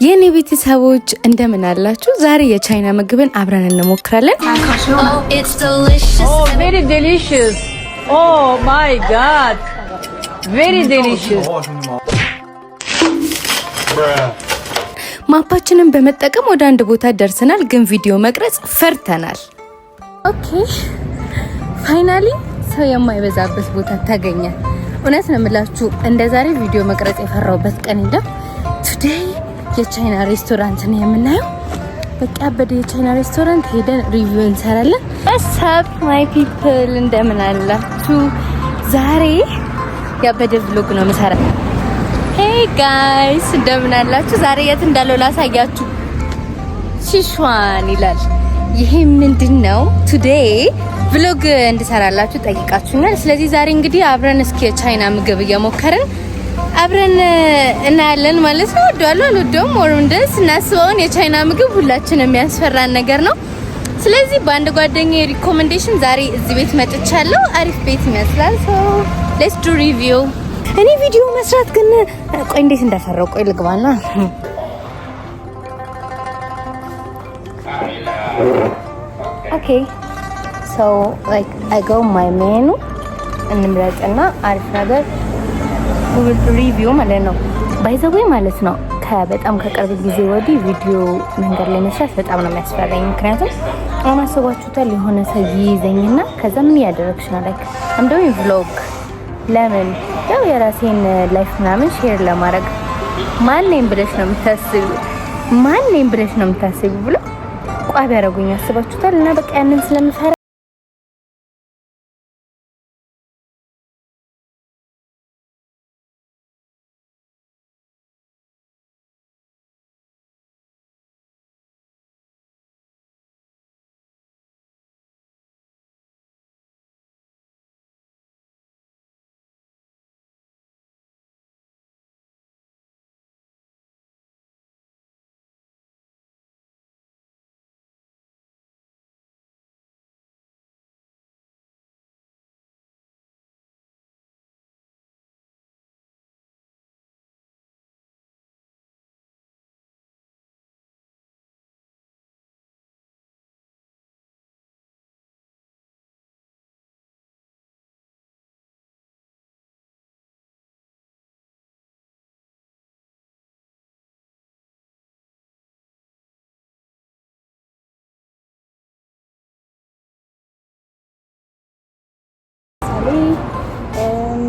የኔ ቤተሰቦች እንደምን አላችሁ? ዛሬ የቻይና ምግብን አብረን እንሞክራለን። very delicious. Oh my god. Very delicious. ማፓችንን በመጠቀም ወደ አንድ ቦታ ደርሰናል፣ ግን ቪዲዮ መቅረጽ ፈርተናል። ኦኬ ፋይናሊ ሰው የማይበዛበት ቦታ ተገኘ። እውነት ነው የምላችሁ እንደዛሬ ቪዲዮ መቅረጽ የፈራውበት ቀን የለም። ቱዴይ የቻይና ሬስቶራንት ነው የምናየው። በቃ በደ የቻይና ሬስቶራንት ሄደን ሪቪው እንሰራለን። ዋትስአፕ ማይ ፒፕል እንደምን አላችሁ? ዛሬ ያበደ vlog ነው የምሰራው። ሄይ ጋይስ እንደምን አላችሁ? ዛሬ የት እንዳለው ላሳያችሁ። ሲchuan ይላል። ይሄ ምንድነው? ቱዴይ vlog እንድሰራላችሁ ጠይቃችሁኛል። ስለዚህ ዛሬ እንግዲህ አብረን እስኪ የቻይና ምግብ እየሞከርን አብረን እናያለን ማለት ነው። ወደዋለሁ አልወደውም ወር እንደስ እናስበውን የቻይና ምግብ ሁላችንም የሚያስፈራን ነገር ነው። ስለዚህ በአንድ ጓደኛዬ ሪኮመንዴሽን ዛሬ እዚህ ቤት መጥቻለሁ። አሪፍ ቤት ይመስላል። ሶ ሌትስ ዱ ሪቪው። እኔ ቪዲዮ መስራት ግን ቆይ እንዴት እንዳፈራው ቆይ ልግባና ኦኬ ሶ ላይክ አይ ጎ ማይ ሜኑ እንምረጥና አሪፍ ነገር ሪቪው ማለት ነው። ባይ ዘ ዌይ ማለት ነው ከበጣም ከቅርብ ጊዜ ወዲህ ቪዲዮ መንገድ ላይ መስራት በጣም ነው የሚያስፈራኝ። ምክንያቱም አሁን አስባችሁታል የሆነ ሰው ይይዘኝና ከዛ ምን ያደረግሽ ነው ላይክ I'm doing vlog ለምን ያው የራሴን ላይፍ ምናምን ሼር ለማድረግ ማንኔም ብለሽ ነው የምታስቢው ብሎ ቋቢ ያደረጉኝ አስባችሁታል። እና በቃ ያንን ስለምፈራ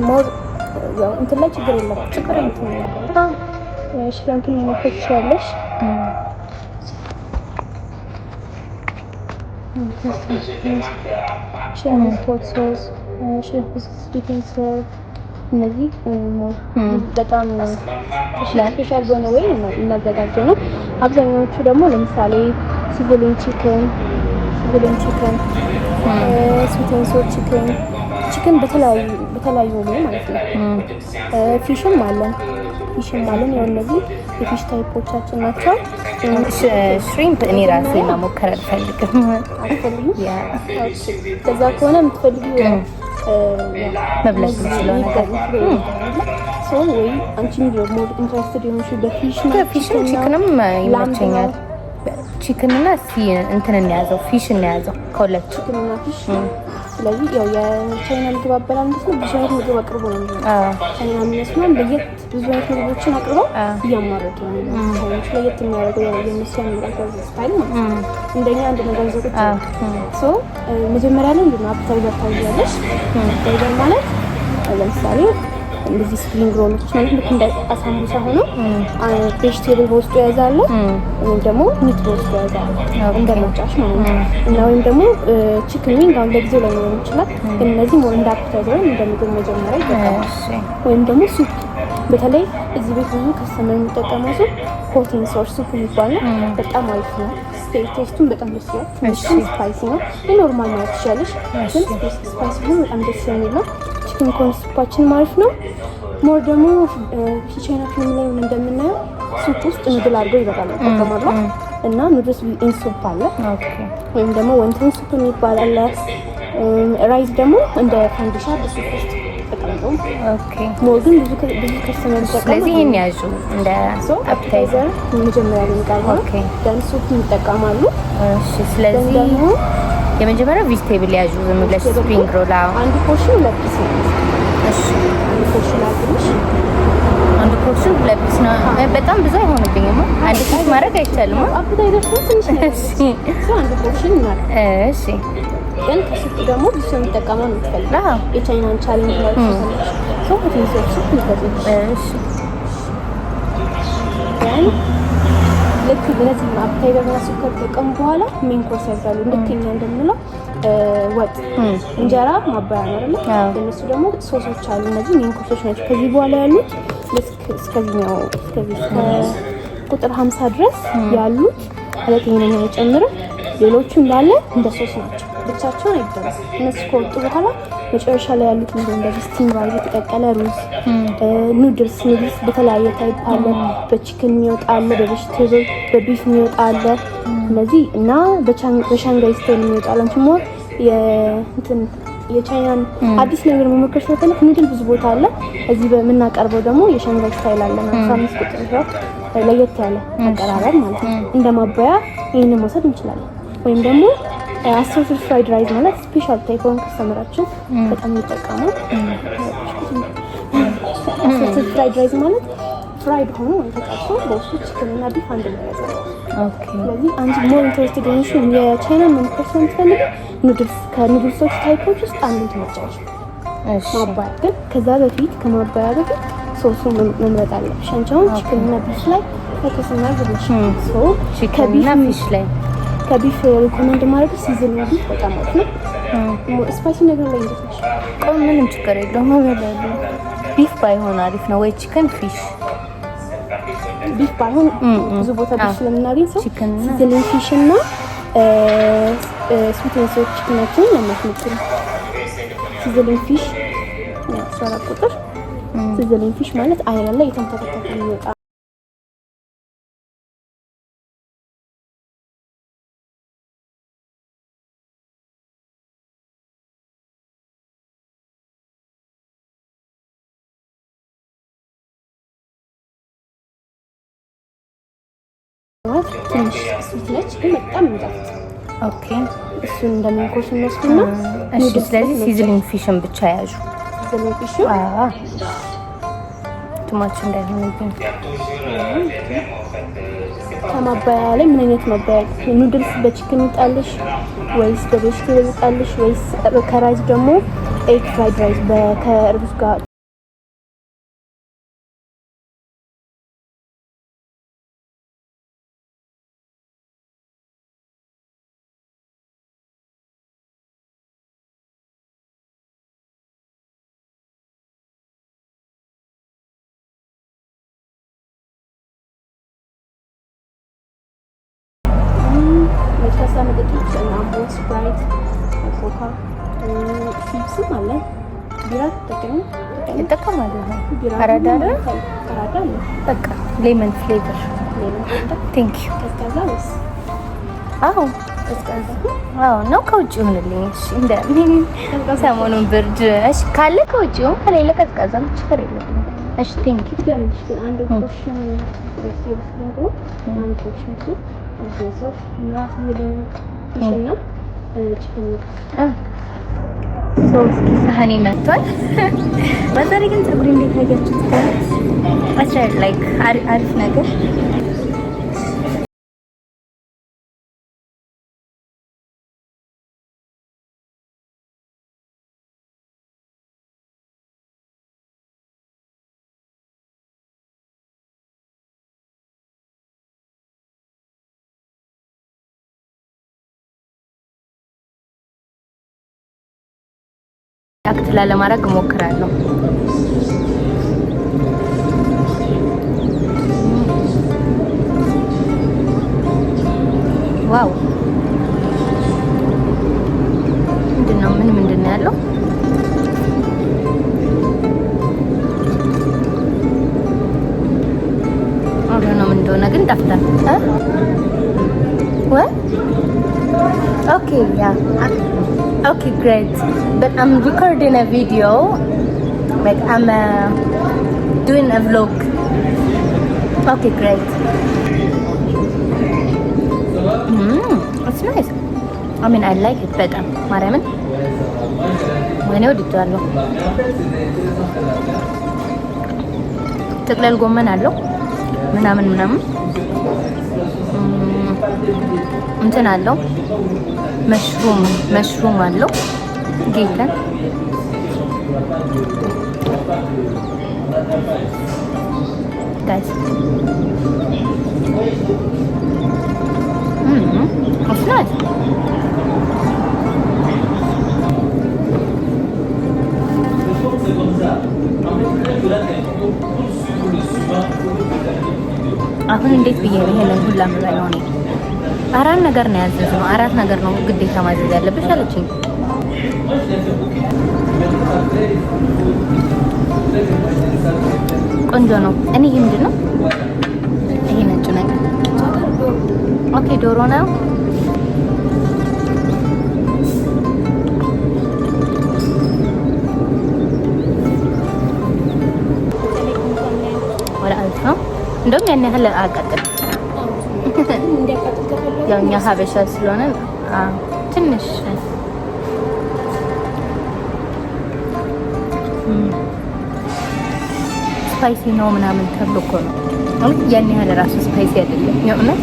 ሞር ያው እንትን ላይ ችግር የለም። ችግር እንትን ነው ሽራንቱን መፈትሻለሽ። እነዚህ በጣም ስፔሻል በሆነ ወይ እናዘጋጀው ነው። አብዛኛዎቹ ደግሞ ለምሳሌ ሲቪሊን ቺክን ቺክን በተለያዩ ነው ማለት ነው። ፊሽም አለን ያው እነዚህ የፊሽ ታይፖቻችን ናቸው። ሽሪምፕ እኔ ራሴ መሞከር አልፈልግም። ከዛ ከሆነ የምትፈልጊው መብለስ ነው ሶ ወይ አንቺ ደግሞ ኢንትረስትድ የሆንሽው በፊሽም ቺክንም ይመቸኛል። ቺክን እና እንትን እንያዘው ፊሽ እንያዘው ከሁለት ቺክን እና ፊሽ። ስለዚህ ያው የቻይና ምግብ አበላል ነው። ብዙ አይነት ምግብ አቅርቦ ነው ቻይና የሚመስለው ለየት ብዙ አይነት ምግቦችን አቅርቦ እያማረጡ ነው። ቻይናዎች ለየት የሚያደርገው ያው የነሱ አመጋገብ ስታይል ነው። እንደኛ አንድ ነገር ዘቁት ሶ መጀመሪያ ላይ እንደና አፕታይዘር ታያለሽ። አፕታይዘር ማለት ለምሳሌ እንደዚህ ስፕሪንግ ሮሎች ማለት ልክ እንደ አሳምቡሳ ሆኖ ቬጅቴብል በውስጡ ያዛለ ወይም ደግሞ ሚት በውስጡ ያዛለ እንደማጫሽ ማለት ነው። እና ወይም ደግሞ ቺክን ዊንግ አሁን ለጊዜው ላይ ነው ይችላል። ግን እነዚህ ሞር እንደ አፕታይዘር እንደ ምግብ መጀመሪያ ይጠቀማል። ወይም ደግሞ ሱፕ በተለይ እዚህ ቤት ብዙ ከስተመር የሚጠቀመው ሆት ኤንድ ሶር ሱፕ የሚባለው በጣም አሪፍ ነው። ቴስቱን በጣም ደስ ይላል። ስፓይሲ ነው። ኖርማል ማለት ይችላልሽ፣ ግን ስፓይሲ ነው በጣም ደስ የሚል ነው። ቺክን ኮንስፓችን ማለት ነው። ሞር ደግሞ ቻይና ፊልም ላይ እንደምናየው ሱፕ ውስጥ ኑድል አድርገው ይበላሉ ተቀማጥሎ እና ኑድልስ ኢን ሱፕ አለ። ወይም ደግሞ ወንተን ሱፕ የሚባል አለ። ራይዝ ደግሞ እንደ ፋንዲሻ በሱፕ ውስጥ ተቀምጦ የለውም። ኦኬ ሞር ግን ብዙ ከስተመር ይጠቀማል። ስለዚህ ይሄን ያዙ እንደ አፕታይዘር መጀመሪያ ላይ ይቀርባል። ኦኬ ደን ሱፕ ይጠቀማሉ። እሺ ስለዚህ ደግሞ የመጀመሪያው ቬጂቴብል ያዙ ዝም ብለሽ ስፕሪንግ ሮል አንድ ፖርሽን 2 ፒስ ነው። እሺ አንድ ፖርሽን አድርሽ አንድ ፖርሽን 2 ፒስ ነው። በጣም ብዙ አይሆንብኝም። አንድ ፒስ ማድረግ አይቻልም። አፕታይዘር ትንሽ ነው። እሺ አንድ ፖርሽን ማለት እሺ ግን ከሱፕ ደግሞ ብዙ የሚጠቀመው ነው የምትፈልገው። የቻይናን ቻሌንጅ ላይ ሰው ሱፕ ይፈልጋል። እሺ ግን ልክ እንደዚህ አፕታይዘር እና ሱፕ ከተጠቀሙ በኋላ ሜን ኮርስ ያዛሉ። ልክኛ እንደምንለው ወጥ እንጀራ ማባያ ነው አይደል? እነሱ ደግሞ ሶሶች አሉ። እነዚህ ሜን ኮርሶች ናቸው። ከዚህ በኋላ ያሉት እስከዚህኛው ቁጥር 50 ድረስ ያሉት ማለት ይሄንን አይጨምርም። ሌሎቹ እንዳለ እንደ ሶስ ናቸው። ብቻቸውን አይደለም። እነሱ ከወጡ በኋላ መጨረሻ ላይ ያሉት እንደዚህ ስቲም ራይዝ የተቀቀለ ሩዝ፣ ኑድልስ በተለያየ ታይፕ አለ። በቺክን የሚወጣ አለ፣ በቬጅቴብል በቢፍ የሚወጣ አለ። እነዚህ እና በሻንጋይ ስታይል የሚወጣ አለ። አንቺ ሞር የቻይናን አዲስ ነገር መሞከር ስለፈለክ ኑድል ብዙ ቦታ አለ። እዚህ በምናቀርበው ደግሞ የሻንጋይ ስታይል አለ። 5 ቁጥር ነው ለየት ያለ አቀራረብ ማለት ነው። እንደ ማባያ ይሄንን መውሰድ እንችላለን። ወይም ደግሞ አሶርትድ ፍራይድ ራይስ ማለት ስፔሻል ታይፕ ሆን ከስተመራችን በጣም የሚጠቀመው አሶርትድ ፍራይድ ራይስ ማለት ፍራይድ ሆኖ ወይ ተጠብሶ በውስጡ ቺክን እና ቢፍ አንድ ላይ ያዘ። ኦኬ ስለዚህ አንቺ ሞር ኢንተረስትድ ሆነሽ የቻይና መንፈስ የምትፈልጊ ኑድልስ ከኑድልሶች ታይፖች ውስጥ አንዱን ትመርጫለሽ። እሺ ማባያ ግን ከዛ በፊት ከማባያ በፊት ሶሱን መምረጥ አለብሽ። አንቺ አሁን ቺክን እና ቢፍ ላይ ፎከስ እናድርግልሽ። ሶ ቺክን እና ፊሽ ላይ ከቢፍ ሪኮመንድ ማድረግ ሲዝን ቢፍ በጣም አሪፍ ነው። ስፓይሲ ነገር ላይ እንዴት ነሽ? ምንም ችግር የለውም። ቢፍ ባይሆን አሪፍ ነው ወይ ቺክን ፊሽ? ቢፍ ባይሆን ብዙ ቦታ ቢፍ ስለምናገኝ ሰው ሲዝን ፊሽ እና ስዊት ኤንድ ሶር ቺክናችን ለማስመጥሩ ሲዝን ፊሽ ያስራ ቁጥር ሲዝን ፊሽ ማለት አይረን ላይ የተንተከተከ የሚወጣ ትንሽ ስዊት ነች ግን በጣም የሚጣፍጥ። ኦኬ እሱን እንደምንቆርስ እንወስድና እሺ ስለዚህ ሲዝሊንግ ፊሽን ብቻ ያዡ። ሲዝሊንግ ፊሽ ቱማች እንዳይሆንብኝ። ከማባያ ላይ ምን አይነት ማባያ? ኑድልስ በቺክን ይጣልሽ ወይስ በቬጅቴብል ይጣልሽ ወይስ ከራይስ ደግሞ ኤግ ፍራይድ ራይስ ከሩዝ ጋር? ለስላሳ መጠጦች እና አምቦል፣ ስፕራይት፣ ኮካ፣ ሲፕስም አለ። ቢራ እጠቀማለሁ። አራዳ አለ። በቃ ሌመን ፍሌቨር ቴንክ ዩ። ቀዝቃዛ ወይስ? አዎ ቀዝቃዛ። አዎ ነው ከውጭ ይሁንልኝ። እሺ እንደ ሰሞኑን ብርድ እሺ ካለ ከውጭ ይሁን ከሌለ ቀዝቃዛ ችግር የለውም። እሺ ቴንክ ዩ። አንድ ፖርሽን ነው አንድ ፖርሽን ነው ሳህኔ መጥቷል። በዛሬ ግን ፀጉሬ እንዴት አያችሁት? አስራ ላይክ አሪፍ ነገር አክት ላለማድረግ እሞክራለሁ። ዋው ምንድን ነው ያለው? አሁን ነው ምን እንደሆነ ግን ጠፍቷል። Okay, yeah. Okay, great. But I'm recording a video Like I'm doing a vlog. Okay, great. It's nice. I mean, I like it better. ማርያምን ወይኔ ወድጄዋለሁ። ጥቅለል ጎመን አለው ምናምን እንትን አለው መሽሩም አለው ጌታን guys. It's nice. አሁን እንዴት ብዬ ነው ይሄንን ሁላ የምበላው? እኔ አራት ነገር ነው ያዘዝነው። አራት ነገር ነው ግዴታ ማዘዝ ያለብሽ አለችኝ። ቆንጆ ነው። እኔ ይሄ ምንድን ነው? ይሄ ነጭ ነገር ኦኬ፣ ዶሮ ነው። ወላ አልፋ እንደውም ያን ያህል አቃጥል ያው እኛ ሀበሻ ስለሆነ ትንሽ ስፓይሲ ነው ምናምን ተብሎ እኮ ነው። ያን ያህል ራሱ ስፓይሲ አይደለም የእውነት።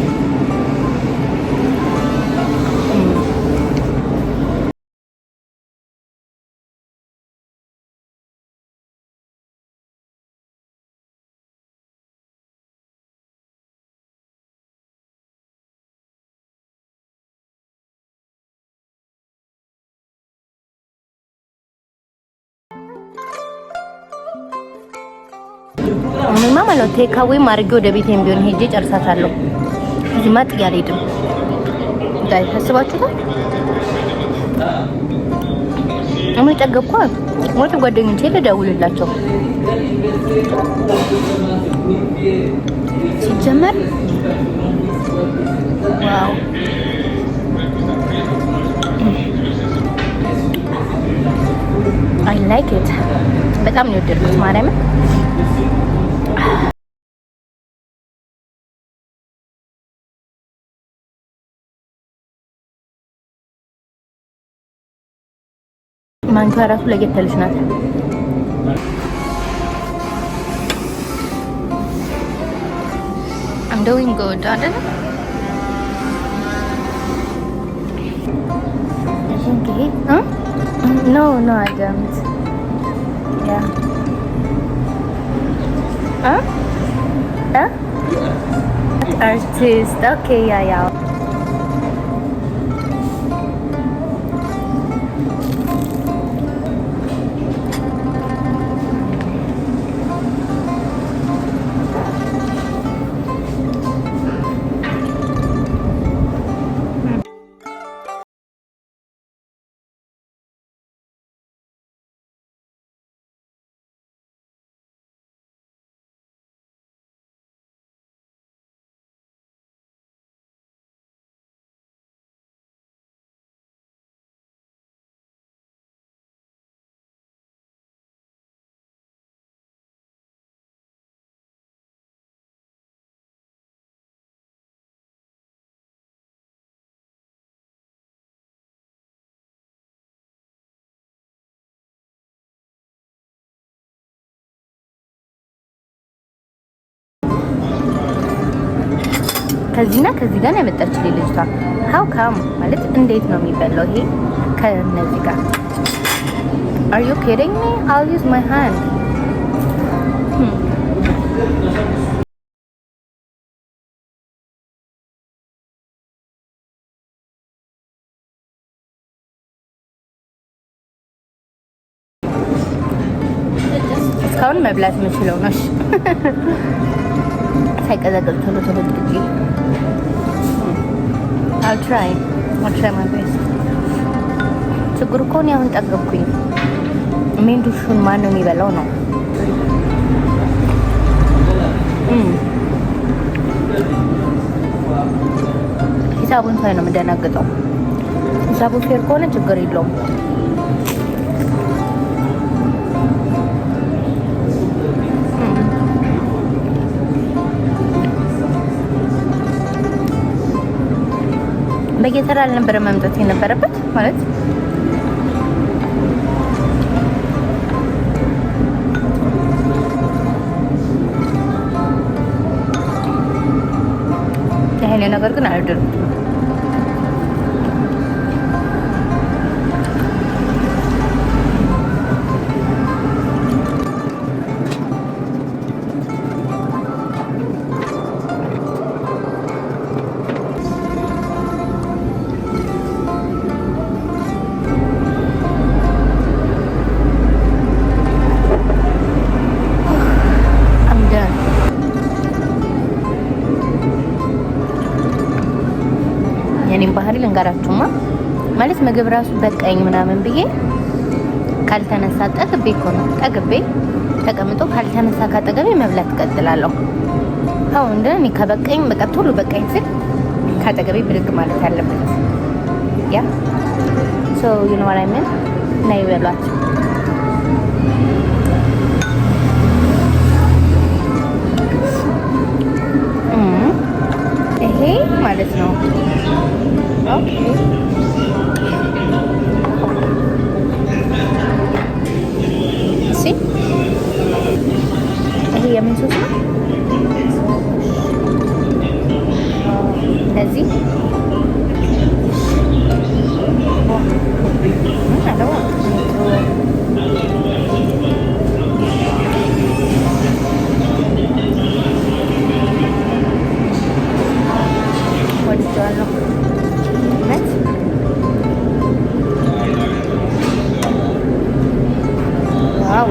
እኔማ ማለት ቴካዌም አድርጌ ወደ ቤቴም ቢሆን ሄጄ ጨርሳታለሁ። እዚህማ ጥዬ አልሄድም። ጋይ ታስባችሁታል? እኔ ጠገብኩ። ወደ ጓደኞቼ ልደውልላቸው ሲጀመር ዋው I like it። በጣም ነው የወደድኩት ማርያምን። ማንኪያ ራሱ ለየት ያለች ናት። I'm doing good አይደል? Okay. No, I don't. Yeah. Artist. Okay, yeah. ከዚህና ከዚህ ጋር ነው ያመጣችልኝ ልጅቷ። how come ማለት እንዴት ነው የሚበላው ይሄ ከነዚህ ጋር? are you kidding me? I'll use my hand. እስካሁን መብላት የምችለው ነው። ሳይቀዘቅዝ ቶሎ ጥቂት I'll try my best። ችግሩ እኮ እኔ አሁን ጠገብኩኝ። ሜንዱሹን ማን ነው የሚበላው ነው? ሂሳቡን ሳይ ነው የምደነግጠው። ሂሳቡ ፌር ከሆነ ችግር የለውም። በየተራ አልነበረ መምጣት የነበረበት ማለት ይሄን ነገር ግን አይደለም። የኔን ባህሪ ልንገራችሁማ ማለት ምግብ ራሱ በቃኝ ምናምን ብዬ ካልተነሳ ጠግቤ እኮ ነው ጠግቤ ተቀምጦ ካልተነሳ ካጠገቤ መብላት እቀጥላለሁ። አዎ እንደኔ ከበቃኝ በቃ ቶሎ በቃኝ ስል ካጠገቤ ብድግ ማለት አለበት። ያ ሶ ዩ ኖ ዋት አይ ሚን ናይ በሏት ይሄ ማለት ነው። ኦኬ እሺ ይሄ የምን ሶስ ነው? ለዚህ ወድጄዋለሁ። ዋው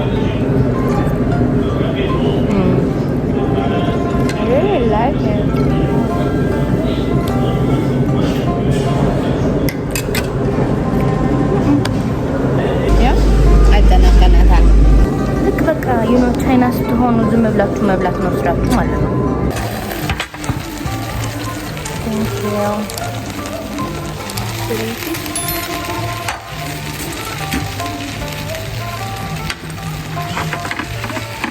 really like it. አይጠናቀናታል። ልክ በቃ ዩኖ ቻይና ስትሆኑ ዝም ብላችሁ መብላት ነው ስራችሁ ማለት ነው።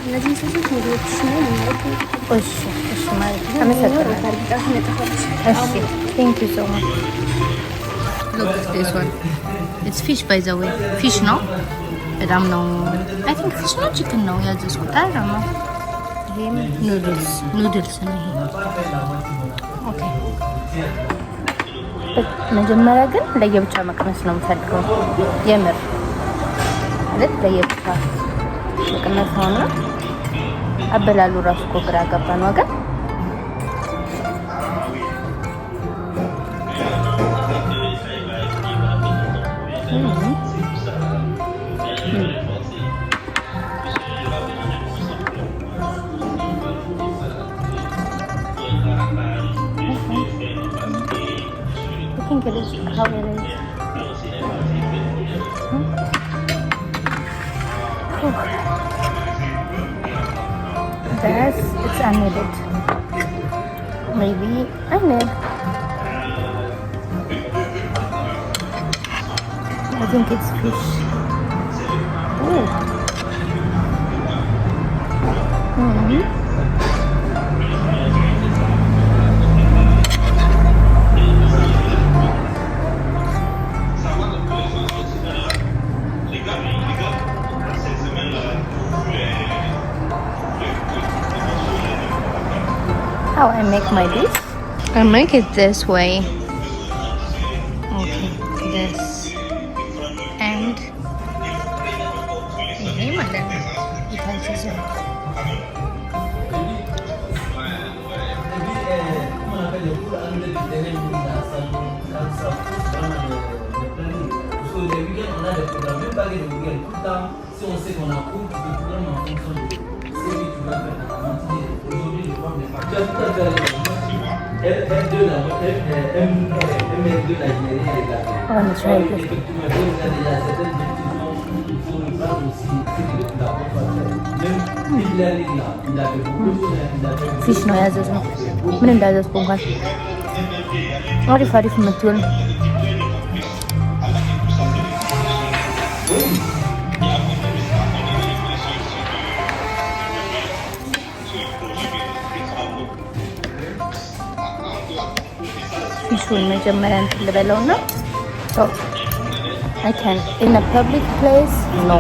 እነዚህ ሶሶች ምግቦች ነው ማለት ነው። እሺ እሺ ማለት ነው። አመሰግናለሁ። እሺ thank you so much. Look at this one. It's fish by the way. Fish ነው። በጣም ነው I think fish ነው chicken ነው ያዘዝኩት አይደል ነው። ይሄም ኑድልስ ነው ይሄ። ኦኬ መጀመሪያ ግን ለየብቻ መቅመስ ነው የምፈልገው። የምር ማለት ለየብቻ መቅመስ ነውና አበላሉ ራሱ እኮ ግራ ገባን ወገን። It's unneeded. Maybe I need. I think it's fish. Oh. How I make my dish? I make it this way. Okay, this and ini mana? Ikan susu. ፊሽ ነው ያዘዝነው። ምን እንዳዘዝኩ እንኳን አሪፍ አሪፍ የምትሆን ፊሹን መጀመሪያ እንትን ልበለውና I can in a public place no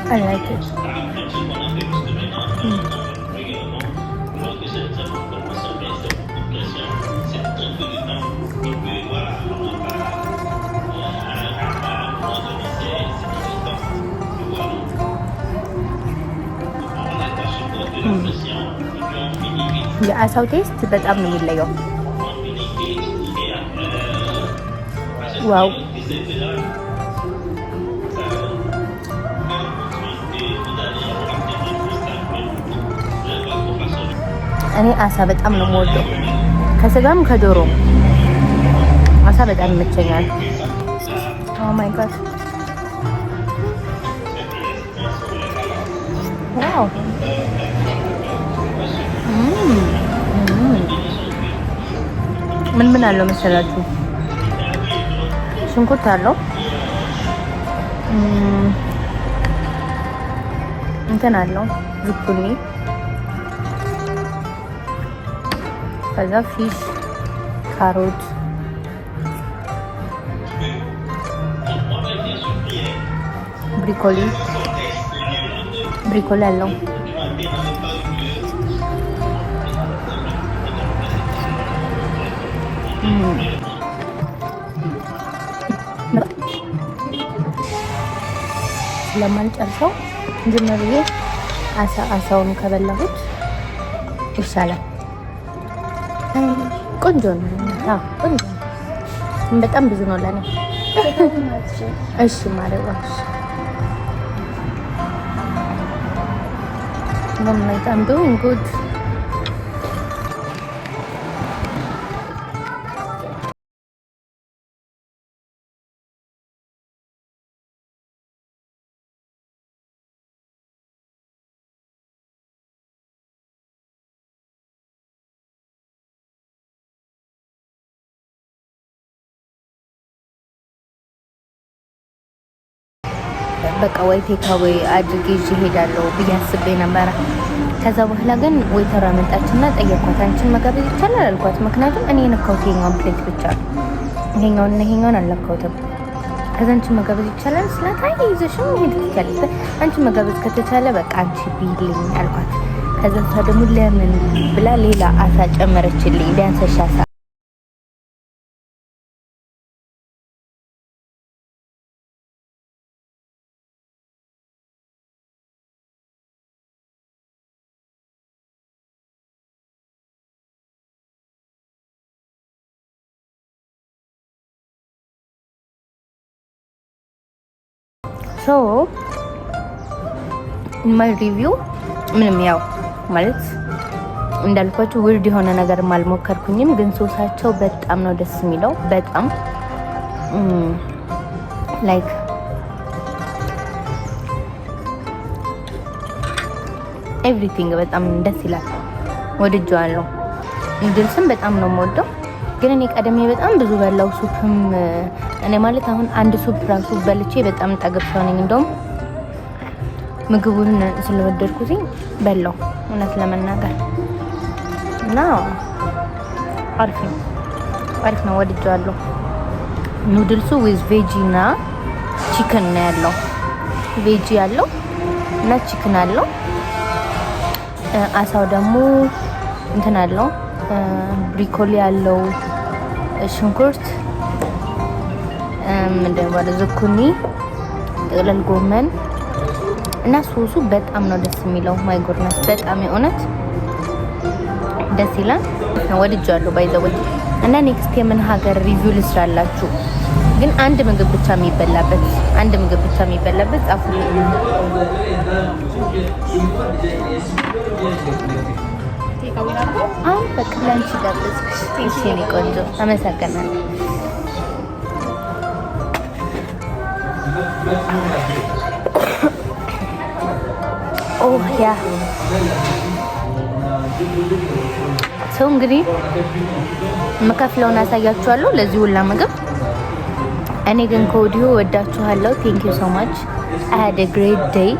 I like it. የአሳው ቴስት በጣም ነው የሚለየው። ዋው እኔ አሳ በጣም ነው የምወደው፣ ከስጋም ከዶሮም አሳ በጣም ይመቸኛል። ኦ ማይ ጋድ ዋው ምን አለው መሰላችሁ? ሽንኩርት አለው፣ እንትን አለው ዝኩኒ፣ ከዛ ፊሽ፣ ካሮት፣ ብሪኮሊ አለው። ስለማልጨርሰው ዝም ብዬ አሳውን ከበላሁት ይሻላል። ቆንጆ ነው። ቆንጆ በጣም ብዙ ነው ለኔ። እሺ ማረባሽ በጣም doing good በቃ ወይ ቴካዌይ አድርጌ ይዤ እሄዳለሁ ብዬ አስቤ ነበረ። ከዛ በኋላ ግን ዌተር አመጣችና ጠየኳት፣ አንቺን መጋበዝ ይቻላል አልኳት። ምክንያቱም እኔ የነካሁት ይሄኛውን ፕሌት ብቻ ነው፣ ይሄኛውን አልነካሁትም። ከዛ አንቺን መጋበዝ ይቻላል ስላት አይ ይዘሽም ሄድ ትችያለሽ፣ አንቺን መጋበዝ ከተቻለ በቃ አንቺ ቢልኝ አልኳት። ከዛ እሷ ደግሞ ለምን ብላ ሌላ አሳ ጨመረችልኝ፣ ቢያንስሽ አሳ ሶ ማይ ሪቪው ምንም ያው ማለት እንዳልኳችሁ ውርድ የሆነ ነገር አልሞከርኩኝም፣ ግን ሶሳቸው በጣም ነው ደስ የሚለው። በጣም ላይክ ኤቭሪቲንግ በጣም ደስ ይላል፣ ወድጄዋለሁ። ኑድልስም በጣም ነው የምወደው፣ ግን እኔ ቀደሜ በጣም ብዙ በላው ሱፕም እኔ ማለት አሁን አንድ ሱፕ ራሱ በልቼ በጣም ጠግብ ሰው ነኝ። እንደውም ምግቡን ስለወደድኩትኝ በላው እውነት ለመናገር እና አሪፍ ነው ወድጄዋለሁ። ኑድልሱ ዊዝ ቬጂ እና ቺክን ነው ያለው። ቬጂ ያለው እና ቺክን አለው። አሳው ደግሞ እንትን አለው ብሪኮሊ ያለው ሽንኩርት ምንድነው ዝኩኒ፣ ጥቅልል ጎመን እና ሶሱ በጣም ነው ደስ የሚለው። ማይ ጎድነስ በጣም የእውነት ደስ ይላል። ወድጃለሁ ባይ ዘ ወይ። እና ኔክስት የምን ሀገር ሪቪው ልስራላችሁ፣ ግን አንድ ምግብ ብቻ የሚበላበት ጻፉ። አሁን በቅላንቺ ጋብዝሽ። እሺ የኔ ቆንጆ አመሰግናለሁ። ኦ ያ ሰው እንግዲህ መከፍለውን አሳያችኋለሁ ለዚህ ሁላ ምግብ። እኔ ግን ከወዲሁ ወዳችኋለሁ። ቴንክ ዩ ሶ ማች አይ ሃድ አ ግሬት ዴይ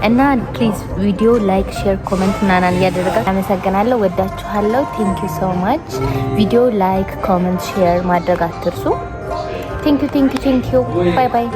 እና ፕሊዝ ቪዲዮ ላይክ ሼር ኮሜንት ምናምን እያደረጋችሁ አመሰግናለሁ። ወዳችኋለሁ። ቴንክ ዩ ሶ ማች ቪዲዮ ላይክ ኮሜንት ሼር ማድረግ አትርሱ። ቴንክ ዩ ባይ ባይ።